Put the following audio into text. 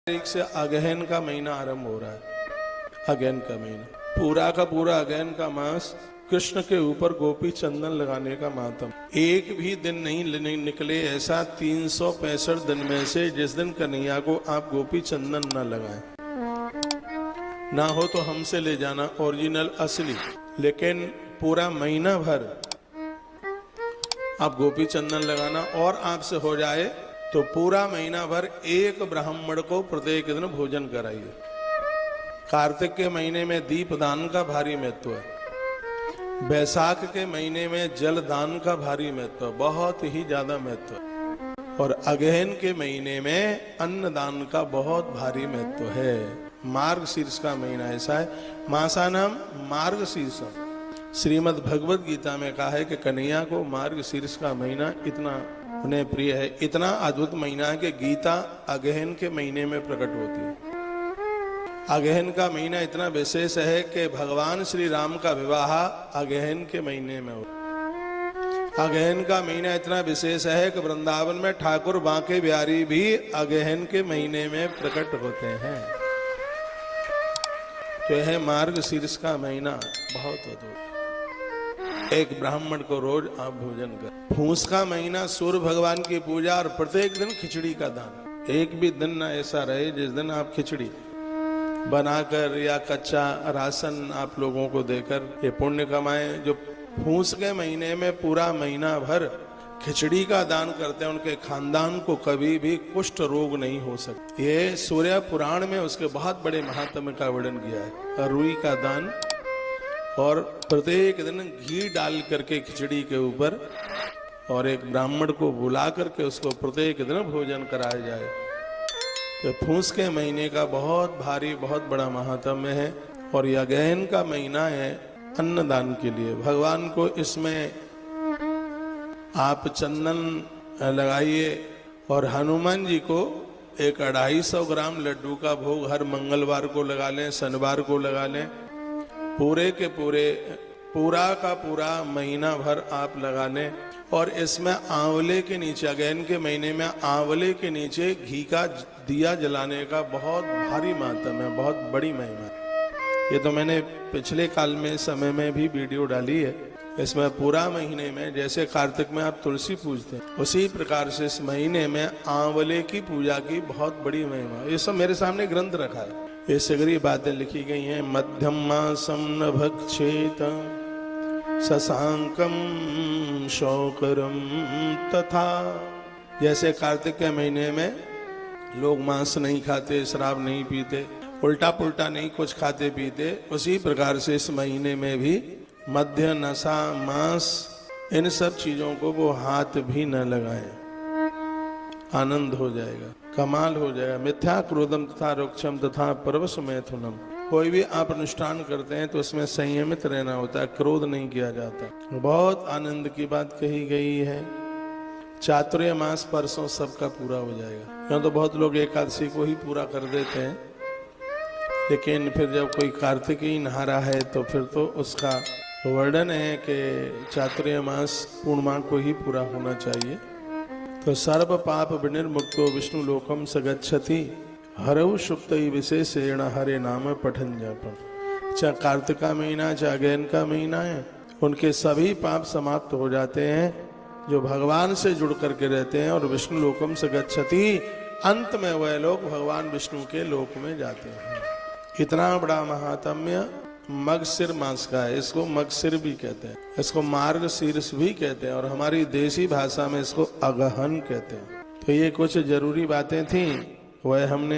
तारीख से अगहन का महीना आरंभ हो रहा है। अगहन का महीना पूरा का पूरा अगहन का मास कृष्ण के ऊपर गोपी चंदन लगाने का मातम। एक भी दिन नहीं निकले ऐसा 365 दिन में से जिस दिन कन्हैया को आप गोपी चंदन न लगाएं। ना हो तो हमसे ले जाना ओरिजिनल असली, लेकिन पूरा महीना भर आप गोपी चंदन लगाना और आपसे हो जाए तो पूरा महीना भर एक ब्राह्मण को प्रत्येक दिन भोजन कराइए। कार्तिक के महीने में दीप दान का भारी महत्व है। बैसाख के महीने में जल दान का भारी महत्व, बहुत ही ज्यादा महत्व। और अगहन के महीने में अन्न दान का बहुत भारी महत्व है। मार्गशीर्ष का महीना ऐसा है, मासानाम मार्गशीर्षम। श्रीमद् भगवद गीता में कहा है कि कन्हैया को मार्गशीर्ष का महीना इतना उन्हें प्रिय है, इतना अद्भुत महीना है कि गीता अगहन के महीने में प्रकट होती है। अगहन का महीना इतना विशेष है कि भगवान श्री राम का विवाह अगहन के महीने में हो। अगहन का महीना इतना विशेष है कि वृंदावन में ठाकुर बांके बिहारी भी अगहन के महीने में प्रकट होते हैं। तो यह मार्गशीर्ष का महीना बहुत अद्भुत। एक ब्राह्मण को रोज आप भोजन कर। फूस का महीना सूर्य भगवान की पूजा और प्रत्येक दिन खिचड़ी का दान। एक भी दिन ना ऐसा रहे जिस दिन आप खिचड़ी बनाकर या कच्चा राशन आप लोगों को देकर ये पुण्य कमाएं। जो फूस के महीने में पूरा महीना भर खिचड़ी का दान करते हैं उनके खानदान को कभी भी कुष्ठ रोग नहीं हो सकता। ये सूर्य पुराण में उसके बहुत बड़े महात्म्य का वर्णन किया है। रुई का दान और प्रत्येक दिन घी डाल करके खिचड़ी के ऊपर और एक ब्राह्मण को बुला करके उसको प्रत्येक दिन भोजन कराया जाए। तो फूस के महीने का बहुत भारी बहुत बड़ा महात्म्य है। और यह अगहन का महीना है अन्नदान के लिए। भगवान को इसमें आप चंदन लगाइए और हनुमान जी को एक 250 ग्राम लड्डू का भोग हर मंगलवार को लगा लें, शनिवार को लगा लें। पूरे के पूरा का पूरा महीना भर आप लगा लें। और इसमें आंवले के नीचे, अगहन के महीने में आंवले के नीचे घी का दिया जलाने का बहुत भारी मात्रा है, बहुत बड़ी महिमा है। ये तो मैंने पिछले काल में समय में भी वीडियो डाली है। इसमें पूरा महीने में जैसे कार्तिक में आप तुलसी पूजते हैं, उसी प्रकार से इस महीने में आंवले की पूजा की बहुत बड़ी महिमा। ये सब मेरे सामने ग्रंथ रखा है, ये सगरी बातें लिखी गई हैं। मध्यम मासम न भक्षेत शशांकम शौकरम तथा। जैसे कार्तिक के महीने में लोग मांस नहीं खाते, शराब नहीं पीते, उल्टा पुल्टा नहीं कुछ खाते पीते, उसी प्रकार से इस महीने में भी मध्य, नशा, मांस, इन सब चीजों को वो हाथ भी न लगाएं। आनंद हो जाएगा, कमाल हो जाएगा। मिथ्या क्रोधम तथा रुक्षम तथा परवश मैथुनम। कोई भी आप अनुष्ठान करते हैं तो उसमें संयमित रहना होता है, क्रोध नहीं किया जाता। बहुत आनंद की बात कही गई है। चातुर्य मास परसों सबका पूरा हो जाएगा। यहाँ तो बहुत लोग एकादशी को ही पूरा कर देते हैं, लेकिन फिर जब कोई कार्तिकी नहा रहा है तो फिर तो उसका वर्णन है कि चातुर्य मास पूर्णिमा को ही पूरा होना चाहिए। तो सर्व पाप विनिर्मुक्तो विष्णु लोकम सगच्छति हरऊ सुप्त विशेषेण हरे नाम पठन जापन। चाहे कार्तिक का महीना चाहे अगहन का महीना है, उनके सभी पाप समाप्त हो जाते हैं जो भगवान से जुड़ करके रहते हैं। और विष्णु लोकम सगच्छति, अंत में वह लोग भगवान विष्णु के लोक में जाते हैं। इतना बड़ा महात्म्य मगशिर मास का है। इसको मगशिर भी कहते हैं, इसको मार्गशीर्ष भी कहते हैं और हमारी देसी भाषा में इसको अगहन कहते हैं। तो ये कुछ जरूरी बातें थी, वह हमने